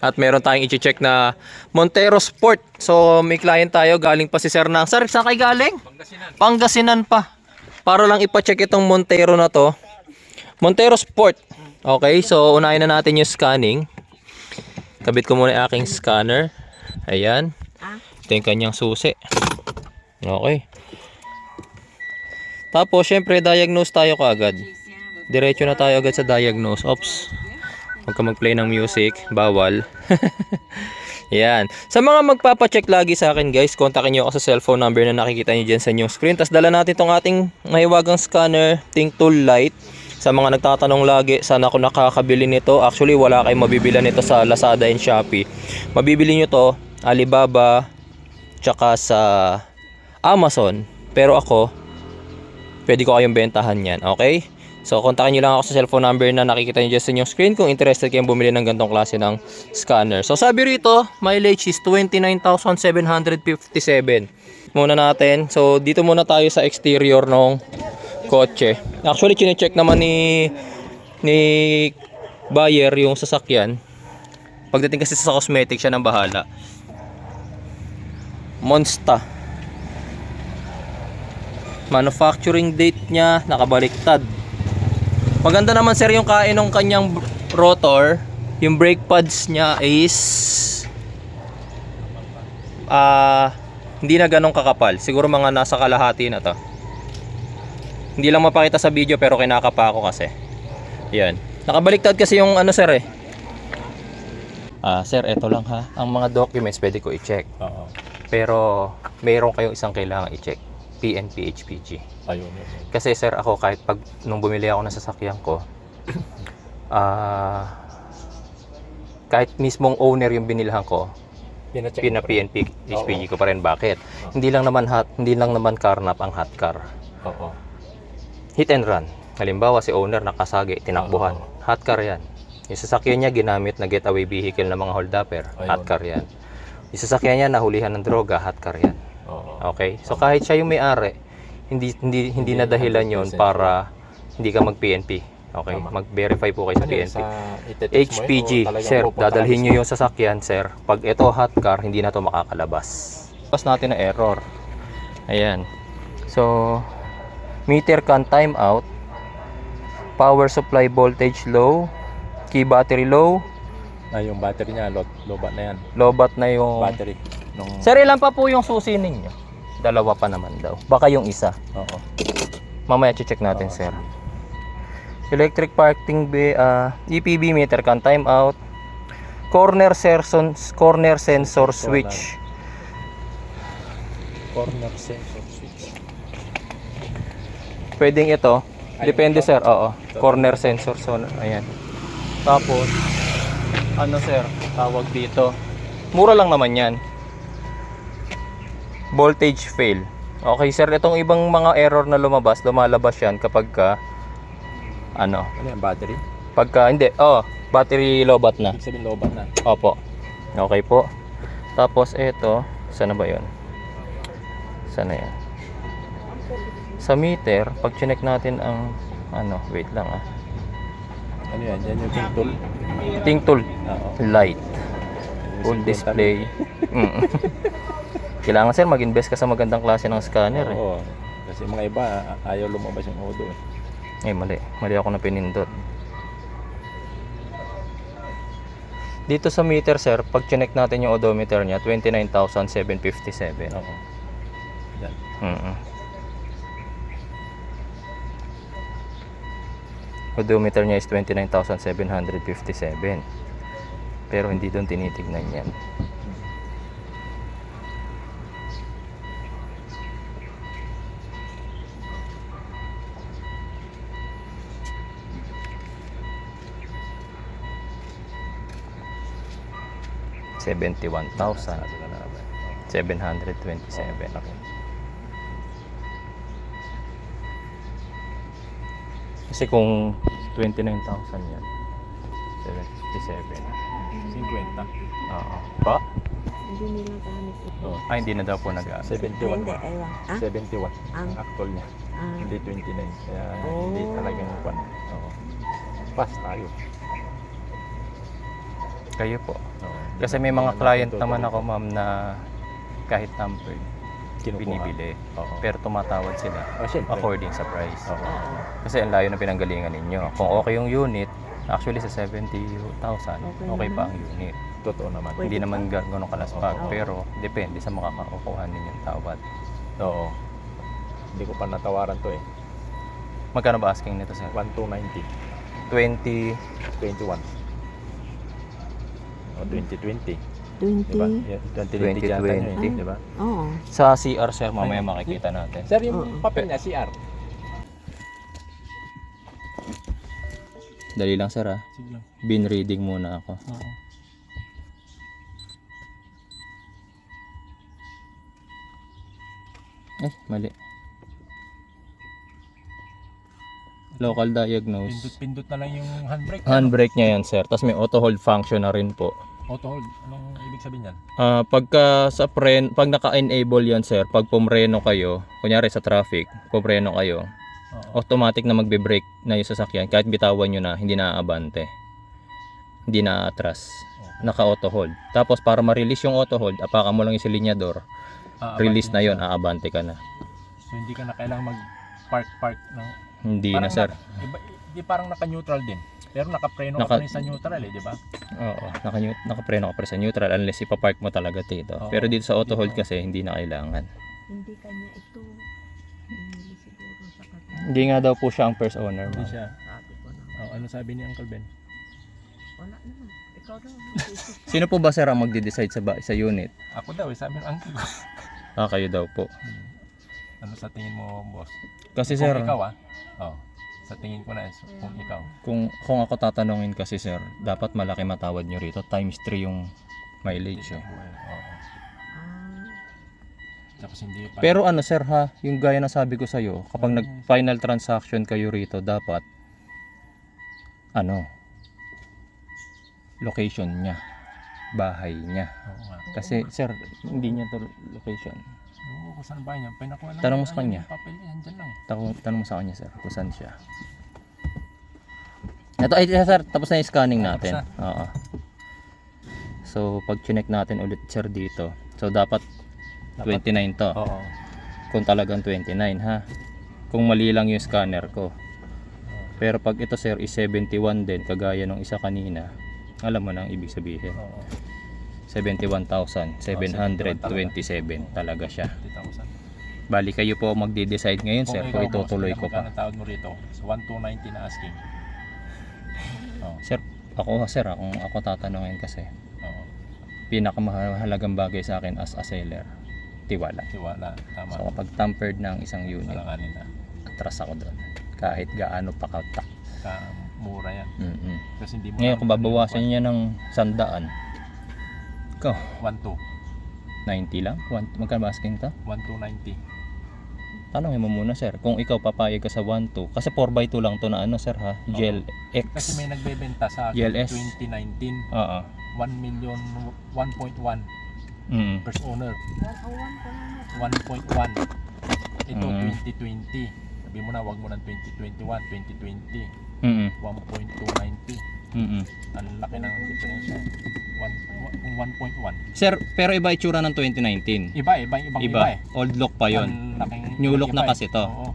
At meron tayong i-check na Montero Sport. So may client tayo, galing pa si Sir ng... Sir, saan kayo galing? Pangasinan pa. Para lang ipa-check itong Montero na to. Montero Sport. Okay, so unahin na natin yung scanning. Kabit ko muna yung aking scanner. Ayan. Ito yung kanyang susi. Okay. Tapos, syempre, diagnose tayo kaagad. Diretso na tayo agad sa diagnose. Oops. Huwag ka mag-play ng music. Bawal. Yan. Sa mga magpapacheck lagi sa akin guys, kontakin nyo ako sa cellphone number na nakikita nyo dyan sa inyong screen. Tapos dala natin itong ating mahiwagang scanner, Think Tool Lite. Sa mga nagtatanong lagi, saan ako nakakabili nito? Actually, wala kayong mabibila nito sa Lazada and Shopee. Mabibili nyo to Alibaba, tsaka sa Amazon. Pero ako, pwede ko kayong bentahan yan. Okay? So, kontakin nyo lang ako sa cellphone number na nakikita nyo dyan sa inyong screen kung interested kayong bumili ng ganitong klase ng scanner. So, sabi rito, mileage is 29,757. Muna natin. So, dito muna tayo sa exterior ng kotse. Actually, chinecheck naman ni buyer yung sasakyan. Pagdating kasi sa cosmetic, siya nang bahala. Monster. Manufacturing date niya, nakabaliktad. Maganda naman sir yung kain ng kanyang rotor. Yung brake pads niya is hindi na ganong kakapal. Siguro mga nasa kalahati na to. Hindi lang mapakita sa video pero kinakapa ako kasi. Yan. Nakabaliktad kasi yung ano sir eh. Sir, eto lang ha. Ang mga documents pwede ko i-check. Pero mayroon kayong isang kailangan i-check. PNP HPG. Ayun. Kasi sir, ako kahit nung bumili ako ng sasakyan ko, kahit mismong owner yung binilhan ko, PNP HPG ko pa rin. Bakit? Hindi lang naman carnap ang hot car. Hit and run. Halimbawa si owner nakasagi, tinakbuhan. Hot car yan. Yung sasakyan niya ginamit na getaway vehicle ng mga holdupper, hot car yan. Yung sasakyan niya nahulihan ng droga, hot car yan. Okay? So kahit siya yung may-ari, hindi na dahilan yon para hindi ka mag-PNP. Okay? Mag-verify po kayo sa PNP. HPG, sir, dadalhin nyo yung sasakyan, sir. Pag ito hot car, hindi na to makakalabas. Pas natin na error. Ayan. So, meter can time out. Power supply voltage low. Key battery low. Yung battery niya, lobat na yan. Lobat na yung battery. Sir, ilan pa po yung susi ninyo? Dalawa pa naman daw. Baka yung isa. Mamaya check natin, sir. Electric parking bay, EPB meter can time out. Corner sensor switch. Corner sensor switch. Pwedeng ito. Depende, sir. Oo. Corner sensor. So, ayan. Tapos, ano, sir? Tawag dito. Mura lang naman yan. Voltage fail. Okay, sir. Itong ibang mga error na lumalabas yan kapag ano yan, battery? Pagka, hindi. Battery lobat na. Ibig sabihin lobat na. Opo. Okay po. Tapos, ito. Sana ba yun? Sana yan. Sa meter, pag chinek natin ang wait lang Ano yan? Yan yung Think Tool? Think Tool Light. Full display. Kailangan sir mag-invest ka sa magandang klase ng scanner eh. Oo. Kasi mga iba ayaw lumabas yung odo eh. Mali ako na pinindot. Dito sa meter sir, pag chinek natin yung odometer niya, 29,757. Oo. Yan. Odometer niya is 29,757. Pero hindi doon tinitignan yan. $71,727. Kasi kung 29,000 yan, 757. 50. Oo. Pa? Hindi nila gamit ito. Hindi na daw po nag-aas. 71. Hindi, ewan. 71. Ang Actual niya. Hindi 29. Kaya Oh. hindi talagang pan. Oo. Pass tayo. Kayo po. Oo, Kasi may mga client naman ako, ma'am, na kahit tampered, binibili. Oo. Pero tumatawad sila Oh, syempre. according sa price. Oo. Kasi ang layo na pinanggalingan ninyo. Kung okay yung unit, actually sa 70,000, okay pa ang unit. Totoo naman. Pwede Hindi naman ganun kalaspag, Oo. pero depende sa makakakuha ninyong tawad. Oo. Hindi ko pa natawaran to eh. Magkano ba asking nito, sir? 1,290. 20, 21. O 2020. 20. Diba? 2020 yata yun eh. 2020. Diba? Oo. sa CR, sir, mamaya makikita natin. Sir, yung Oo. papel niya, CR. Dali lang, sir, ha. Sige lang. Bin reading muna ako. Oo. Mali. Local diagnose. Pindot na lang yung handbrake. Handbrake niya yan, sir. Tapos may auto hold function na rin po. Auto hold. Anong ibig sabihin yan? Pagka sa pag naka-enable yan, sir, pag pumreno kayo, kunyari sa traffic, pumreno kayo, Oo. automatic na magbe-brake na yung sasakyan kahit bitawan nyo na, hindi na aabante. Hindi na atras. Naka-auto hold. Tapos para ma-release yung auto hold, apakan mo lang yung silinyador, release na yon, aabante ka na. So hindi ka na kailangang mag-park ng... Hindi Parang na, sir. Di parang naka-neutral din. Pero naka-preno Naka- ka pa rin sa neutral eh, di ba? Oo, nakapreno ka pa rin sa neutral unless ipapark mo talaga dito. Oo. Pero dito sa auto hold kasi hindi na kailangan. Hindi kanya ito. Hindi siguro sa kanya. Hindi nga daw po siya ang first owner, Hindi ma'am. siya. Sabi ko na. Oh, ano sabi ni Uncle Ben? Wala naman. Ikaw daw. Sino po ba, sir, ang magde-decide sa unit? Ako daw eh, sabi ng uncle ko. Kayo daw po. Ano sa tingin mo, boss? Kasi, Kung sir, ikaw sa tingin ko na kung ikaw. kung ako tatanungin kasi, sir, dapat malaki matawad nyo rito. Times 3 yung mileage. Oo. Tapos hindi pa. Pero ano, sir, ha, yung gaya na sabi ko sa'yo, kapag nag-final transaction kayo rito, dapat, location niya, bahay niya. Oo nga. Kasi, sir, hindi niya to location. Oo, kung saan ba niya? Pinakuha lang. Tanong mo sa kanya. Yung papel yan, dyan lang. Tanong mo sa kanya, sir, kung saan siya. Ito, ay, sir, tapos na yung scanning natin. Oo. So, pag chinek natin ulit, sir, dito. So, dapat 29 to. Oo. Kung talagang 29, ha. Kung mali lang yung scanner ko. Pero pag ito, sir, is 71 din, kagaya nung isa kanina, alam mo na ang ibig sabihin. Oo. 71,727 talaga siya. 50,000. Bali kayo po magde-decide ngayon, sir, kung ikaw, boss, itutuloy ko magkano pa. tawad mo rito? So, 1,290 na asking. Oo. Sir, kung ako tatanungin kasi, Oo. pinakamahalagang bagay sa akin as a seller, tiwala. Tiwala. Tama. So kapag tampered ng isang unit, Alanganin na. atras ako doon. Kahit gaano pa kautak. Mura yan. Kasi hindi mo Ngayon, kung babawasan niya ng 100, ikaw, 1,2. 90 lang? Magkano ba asking to? 1,290. Tanongin mo muna, sir, kung ikaw papayag ka sa 1.2, kasi 4x2 lang to na ano, sir, ha? Gel X. Kasi may nagbebenta sa akin GLS. 2019, Oo. 1,1.1 Mm. first owner. 101 pa naman. 1.1. Ito Mm. 2020. Sabi mo na wag mo ng 2021, 2020. Mm. 1.290. Mm. Ang laki ng diferensya. 1.1. Sir, pero iba itsura ng 2019. Ibang iba eh. Old look pa yon. Ang laking New look na iba eh. kasi to. Oo.